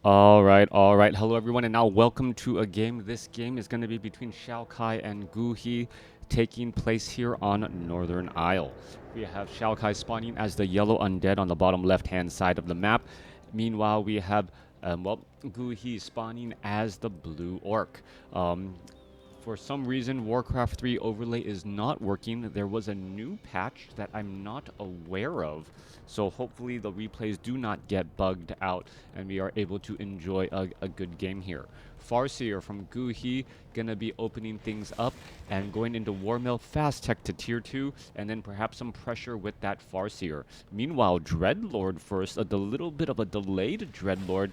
All right, all right. Hello, everyone, and now welcome to a game. This game is going to be between XiaoKai and Guhi, taking place here on Northern Isle. We have XiaoKai spawning as the yellow undead on the bottom left-hand side of the map. Meanwhile, we have, Guhi spawning as the blue orc. For some reason, WarCraft 3 overlay is not working. There was a new patch that I'm not aware of. So hopefully the replays do not get bugged out and we are able to enjoy a good game here. Farseer from Guhi gonna be opening things up and going into Warmill fast tech to tier 2 and then perhaps some pressure with that Farseer. Meanwhile, Dreadlord first, a little bit of a delayed Dreadlord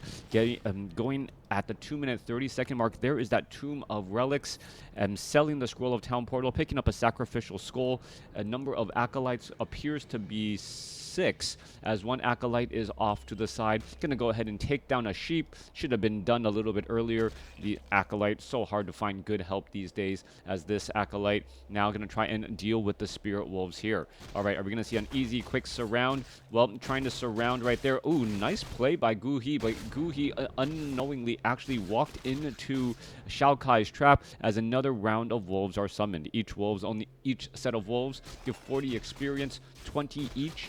going at the 2-minute 30-second mark. There is that Tomb of Relics and selling the Scroll of Town Portal, picking up a Sacrificial Skull. A number of Acolytes appears to be 6, as one Acolyte is off to the side. Gonna go ahead and take down a sheep. Should have been done a little bit earlier. The Acolyte, so hard to find good help these days, as this Acolyte now gonna try and deal with the Spirit Wolves here. All right, are we gonna see an easy, quick surround? Well, trying to surround right there. Ooh, nice play by Guhi, but Guhi unknowingly actually walked into XiaoKai's trap as another round of wolves are summoned. Each set of wolves give 40 experience, 20 each.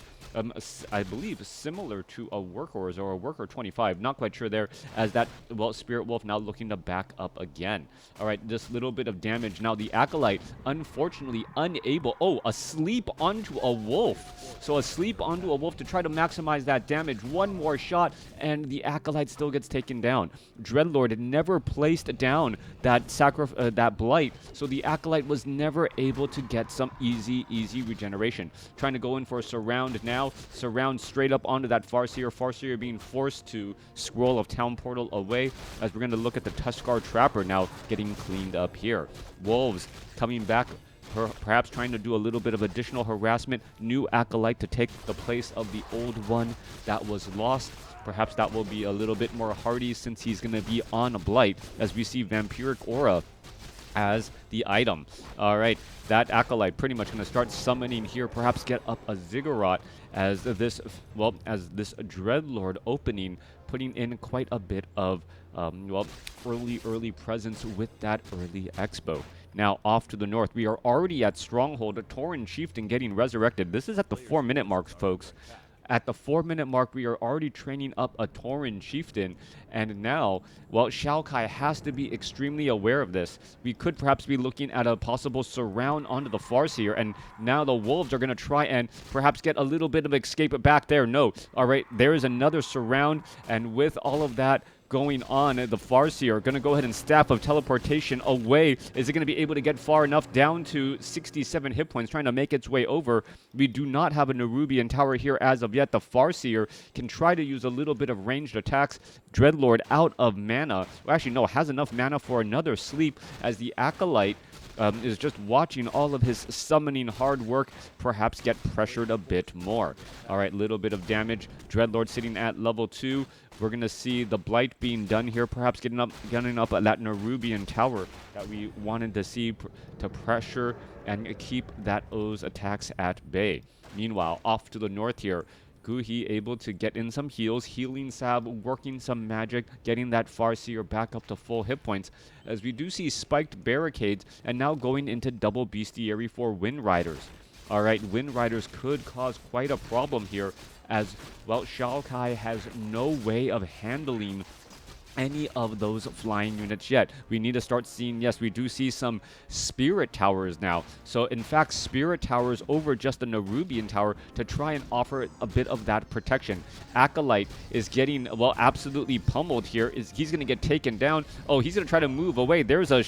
I believe similar to a worker or a worker 25. Not quite sure there, as that, well, Spirit Wolf now looking to back up again. All right, this little bit of damage. Now the Acolyte, unfortunately unable, asleep onto a wolf. So asleep onto a wolf to try to maximize that damage. One more shot, and the Acolyte still gets taken down. Dreadlord never placed down that Blight, so the Acolyte was never able to get some easy regeneration. Trying to go in for a surround now. Surround straight up onto that Farseer. Farseer being forced to Scroll of Town Portal away, as we're going to look at the Tuskar Trapper now getting cleaned up here. Wolves coming back, perhaps trying to do a little bit of additional harassment. New Acolyte to take the place of the old one that was lost. Perhaps that will be a little bit more hardy since he's going to be on a Blight, as we see Vampiric Aura as the item. All right, that Acolyte pretty much going to start summoning here, perhaps get up a Ziggurat as this Dreadlord opening, putting in quite a bit of early presence with that early expo. Now off to the north, we are already at Stronghold, a Tauren Chieftain getting resurrected. This is at the 4-minute mark, folks. At the 4-minute mark, we are already training up a Tauren Chieftain, and now, well, XiaoKai has to be extremely aware of this. We could perhaps be looking at a possible surround onto the Farseer, and now the Wolves are going to try and perhaps get a little bit of escape back there. No. All right, there is another surround, and with all of that going on, the Farseer are going to go ahead and Staff of Teleportation away. Is it going to be able to get far enough? Down to 67 hit points, trying to make its way over. We do not have a Nerubian Tower here as of yet. The Farseer can try to use a little bit of ranged attacks. Dreadlord out of mana. Well, actually, no, has enough mana for another sleep, as the Acolyte is just watching all of his summoning hard work perhaps get pressured a bit more. All right, little bit of damage. Dreadlord sitting at level 2. We're going to see the Blight being done here, perhaps gunning up at that Nerubian Tower that we wanted to see to pressure and keep that O's attacks at bay. Meanwhile, off to the north here, Guhi able to get in some heals, healing salve, working some magic, getting that Farseer back up to full hit points, as we do see spiked barricades and now going into double bestiary for Wind Riders. All right, Wind Riders could cause quite a problem here, as, well, XiaoKai has no way of handling any of those flying units yet. We need to start seeing, yes, we do see some Spirit Towers now. So, in fact, Spirit Towers over just the Nerubian Tower to try and offer a bit of that protection. Acolyte is getting, well, absolutely pummeled here. He's going to get taken down. Oh, he's going to try to move away. There's a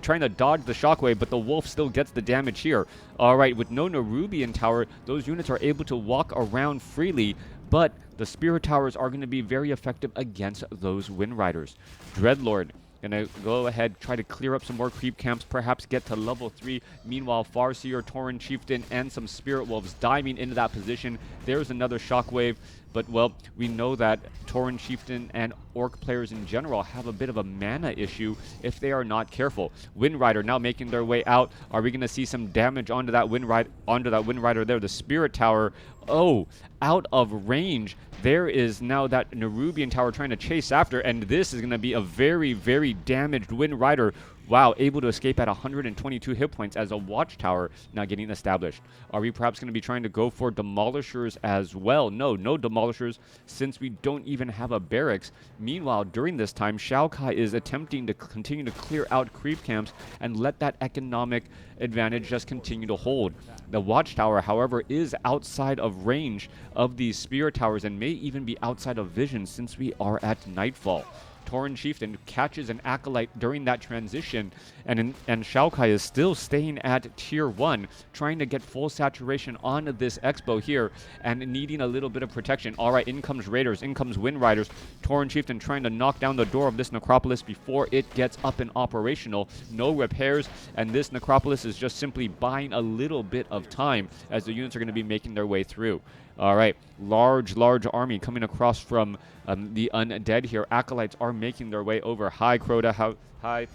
trying to dodge the shockwave, but the Wolf still gets the damage here. All right, with no Nerubian Tower, those units are able to walk around freely, but the Spirit Towers are going to be very effective against those Wind Riders. Dreadlord going to go ahead, try to clear up some more creep camps, perhaps get to level 3. Meanwhile, Farseer, Tauren Chieftain, and some Spirit Wolves diving into that position. There's another Shockwave. But, well, we know that Tauren Chieftain and Orc players in general have a bit of a mana issue if they are not careful. Wind Rider now making their way out. Are we going to see some damage onto that Wind Rider there? The Spirit Tower, oh, out of range. There is now that Nerubian Tower trying to chase after, and this is going to be a very, very damaged Wind Rider. Wow, able to escape at 122 hit points as a Watchtower now getting established. Are we perhaps going to be trying to go for Demolishers as well? No Demolishers, since we don't even have a barracks. Meanwhile, during this time, XiaoKai is attempting to continue to clear out creep camps and let that economic advantage just continue to hold. The Watchtower, however, is outside of range of these Spirit Towers and may even be outside of vision since we are at nightfall. Tauren Chieftain catches an Acolyte during that transition, and XiaoKai is still staying at tier 1, trying to get full saturation on this Expo here, and needing a little bit of protection. Alright, in comes Raiders, in comes Wind Riders. Tauren Chieftain trying to knock down the door of this Necropolis before it gets up and operational. No repairs, and this Necropolis is just simply buying a little bit of time as the units are going to be making their way through. All right, large army coming across from the undead here. Acolytes are making their way over. Hi, Crota. Hi.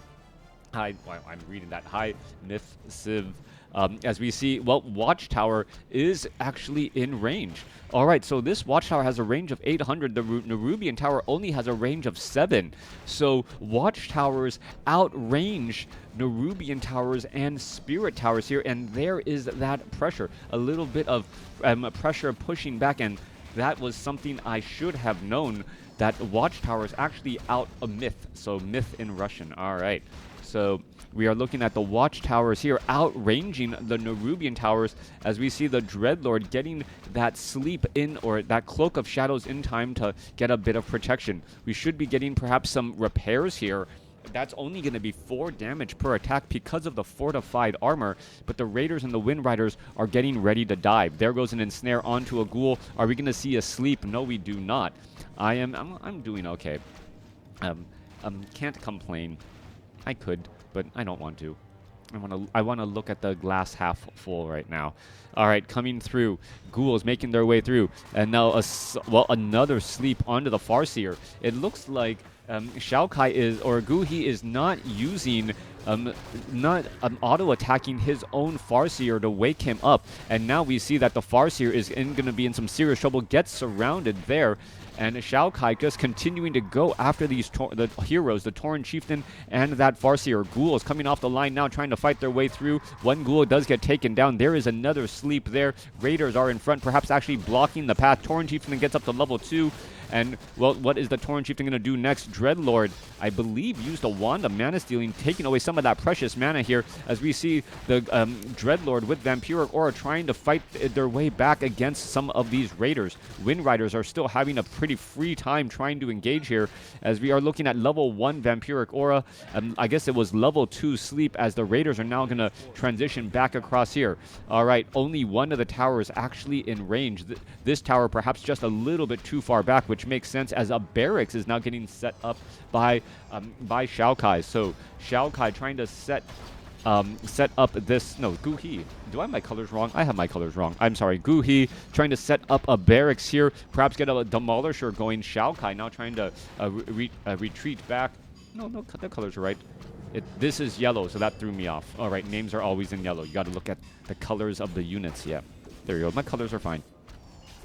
Well, I'm reading that. Hi, Decisive. As we see, well, Watchtower is actually in range. All right, so this Watchtower has a range of 800. The Nerubian Tower only has a range of 7. So Watchtowers outrange Nerubian Towers and Spirit Towers here, and there is that pressure. A little bit of pressure pushing back, and that was something I should have known, that Watchtower is actually out a myth. So myth in Russian. All right. So we are looking at the Watchtowers here outranging the Nerubian Towers as we see the Dreadlord getting that sleep in, or that Cloak of Shadows in time to get a bit of protection. We should be getting perhaps some repairs here. That's only going to be 4 damage per attack because of the fortified armor, but the Raiders and the Wind Riders are getting ready to dive. There goes an ensnare onto a ghoul. Are we going to see a sleep? No, we do not. I'm doing okay. Can't complain. I could, but I don't want to. I want to look at the glass half full right now. All right, coming through. Ghouls making their way through. And now, another sleep onto the Farseer. It looks like XiaoKai is, or Guhi is not using, not auto-attacking his own Farseer to wake him up. And now we see that the Farseer is going to be in some serious trouble, gets surrounded there. And XiaoKai just continuing to go after these the heroes, the Tauren Chieftain and that Farseer. Ghouls coming off the line now, trying to fight their way through. One ghoul does get taken down. There is another sleep there. Raiders are in front, perhaps actually blocking the path. Tauren Chieftain gets up to level 2. And, well, what is the Tauren Chieftain going to do next? Dreadlord, I believe, used a Wand of Mana Stealing, taking away some of that precious mana here, as we see the Dreadlord with Vampiric Aura trying to fight their way back against some of these Raiders. Wind Riders are still having a pretty free time trying to engage here, as we are looking at level 1 Vampiric Aura. I guess it was level 2 Sleep, as the Raiders are now going to transition back across here. All right, only one of the towers actually in range. This tower perhaps just a little bit too far back, which makes sense, as a barracks is now getting set up by XiaoKai. So XiaoKai trying to set up this, no, Guhi. Do I have my colors wrong? I have my colors wrong. I'm sorry. Guhi trying to set up a barracks here, perhaps get a Demolisher going. XiaoKai now trying to retreat back. No, the colors are right. This is yellow, so that threw me off. All right, names are always in yellow. You got to look at the colors of the units. Yeah, there you go. My colors are fine.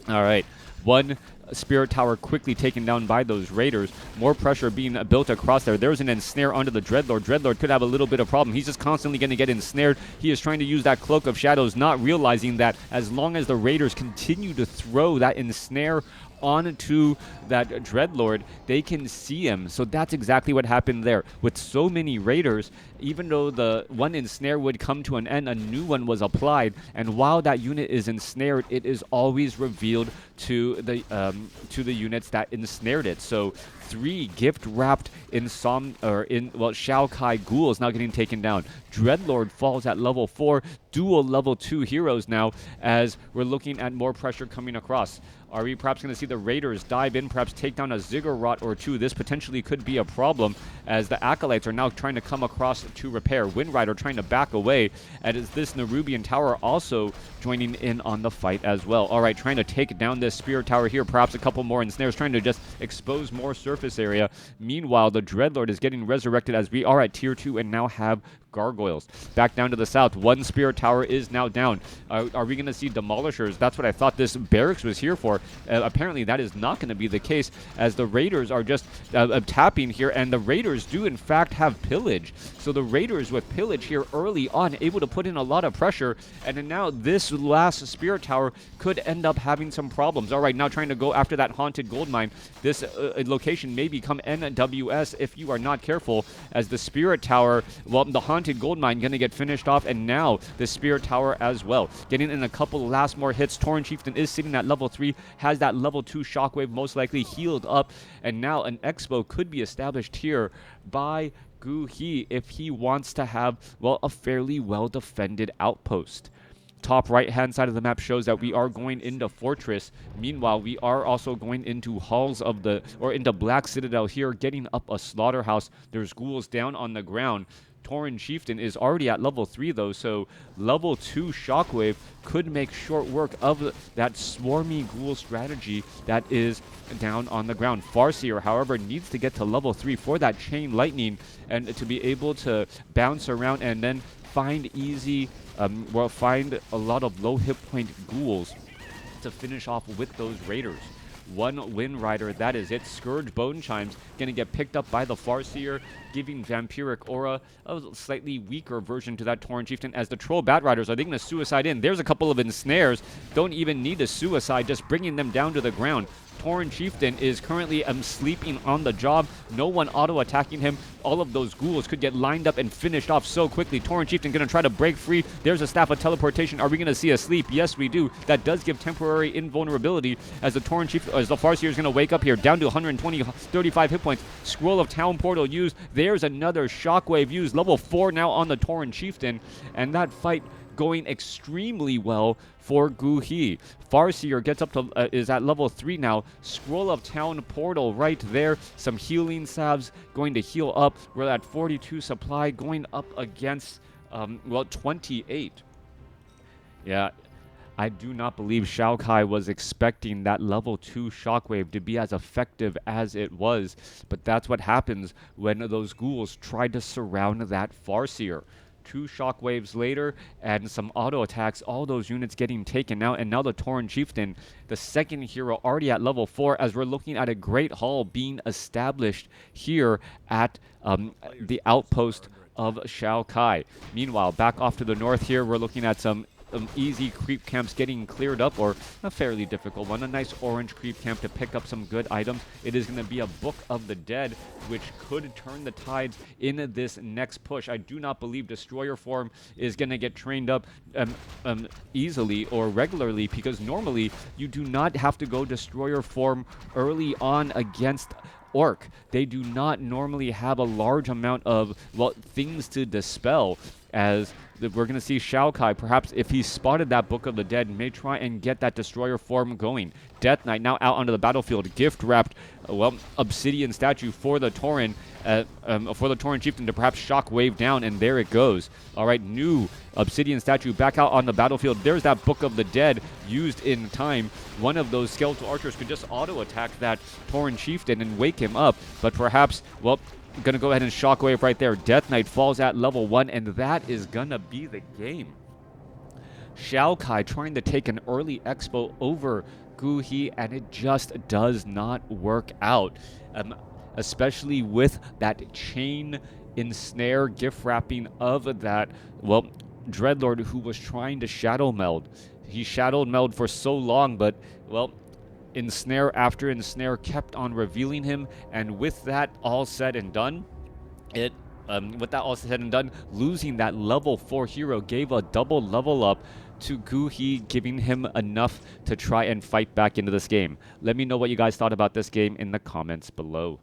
All right, one Spirit Tower quickly taken down by those Raiders. More pressure being built across there. There's an ensnare onto the Dreadlord. Dreadlord could have a little bit of problem. He's just constantly going to get ensnared. He is trying to use that Cloak of Shadows, not realizing that as long as the Raiders continue to throw that ensnare onto that Dreadlord, they can see him. So that's exactly what happened there. With so many Raiders, even though the one ensnare would come to an end, a new one was applied, and while that unit is ensnared, it is always revealed to the units that ensnared it. So 3 gift-wrapped XiaoKai ghouls now getting taken down. Dreadlord falls at level 4. Dual level 2 heroes now, as we're looking at more pressure coming across. Are we perhaps going to see the Raiders dive in, perhaps take down a Ziggurat or 2? This potentially could be a problem, as the Acolytes are now trying to come across to repair. Wind Rider trying to back away, and is this Nerubian Tower also joining in on the fight as well. All right, trying to take down this this Spirit Tower here. Perhaps a couple more ensnares, trying to just expose more surface area. Meanwhile, the Dreadlord is getting resurrected as we are at tier 2 and now have Gargoyles. Back down to the south, one Spirit Tower is now down. Are we going to see Demolishers? That's what I thought this barracks was here for. Apparently that is not going to be the case, as the Raiders are just tapping here, and the Raiders do in fact have Pillage. So the Raiders with Pillage here early on, able to put in a lot of pressure, and then now this last Spirit Tower could end up having some problems. All right, now trying to go after that Haunted Gold Mine. This location may become NWS if you are not careful, as the Spirit Tower, well, the Haunted Gold Mine going to get finished off, and now the Spirit Tower as well. Getting in a couple last more hits. Tauren Chieftain is sitting at level 3, has that level 2 Shockwave most likely healed up, and now an Expo could be established here by Guhi if he wants to have, well, a fairly well-defended outpost. Top right-hand side of the map shows that we are going into Fortress. Meanwhile, we are also going into Halls of the, or into Black Citadel here, getting up a Slaughterhouse. There's ghouls down on the ground. Tauren Chieftain is already at level 3 though, so level 2 Shockwave could make short work of that swarmy ghoul strategy that is down on the ground. Farseer, however, needs to get to level 3 for that Chain Lightning and to be able to bounce around and then find easy, find a lot of low hit point ghouls to finish off with those Raiders. One Wind Rider, that is it. Scourge Bone Chimes going to get picked up by the Farseer, giving Vampiric Aura a slightly weaker version to that Tauren Chieftain. As the Troll Bat Riders, are they going to suicide in? There's a couple of ensnares. Don't even need to suicide, just bringing them down to the ground. Tauren Chieftain is currently sleeping on the job. No one auto-attacking him. All of those ghouls could get lined up and finished off so quickly. Tauren Chieftain going to try to break free. There's a Staff of Teleportation. Are we going to see a sleep? Yes, we do. That does give temporary invulnerability, as the Tauren Chieftain, as the Farseer is going to wake up here, down to 120, 35 hit points. Scroll of Town Portal used. There's another Shockwave used. Level 4 now on the Tauren Chieftain, and that fight going extremely well for Guhi. Farseer gets up to, is at level 3 now. Scroll of Town Portal right there. Some healing salves going to heal up. We're at 42 supply, going up against, well, 28. Yeah, I do not believe XiaoKai was expecting that level 2 Shockwave to be as effective as it was. But that's what happens when those ghouls try to surround that Farseer. 2 Shockwaves later, and some auto attacks, all those units getting taken out, and now the Tauren Chieftain, the second hero, already at level 4, as we're looking at a Great Hall being established here at the outpost of XiaoKai. Meanwhile, back off to the north here, we're looking at some easy creep camps getting cleared up, or a fairly difficult one. A nice orange creep camp to pick up some good items. It is going to be a Book of the Dead, which could turn the tides in this next push. I do not believe Destroyer form is going to get trained up easily or regularly, because normally you do not have to go Destroyer form early on against Orc. They do not normally have a large amount of, well, things to dispel, as we're going to see XiaoKai, perhaps if he spotted that Book of the Dead, may try and get that Destroyer form going. Death Knight now out onto the battlefield, gift-wrapped, well, Obsidian statue for the Tauren, Chieftain to perhaps Shockwave down, and there it goes. All right, new Obsidian statue back out on the battlefield. There's that Book of the Dead used in time. One of those skeletal archers could just auto-attack that Tauren Chieftain and wake him up, but perhaps, well, going to go ahead and Shockwave right there. Death Knight falls at level 1, and that is going to be the game. XiaoKai trying to take an early expo over Guhi, and it just does not work out. Especially with that chain ensnare gift wrapping of that, well, Dreadlord who was trying to shadow meld. He shadow meld for so long, but, well, ensnare after ensnare kept on revealing him, and with that all said and done, losing that level 4 hero gave a double level up to Guhi, giving him enough to try and fight back into this game. Let me know what you guys thought about this game in the comments below.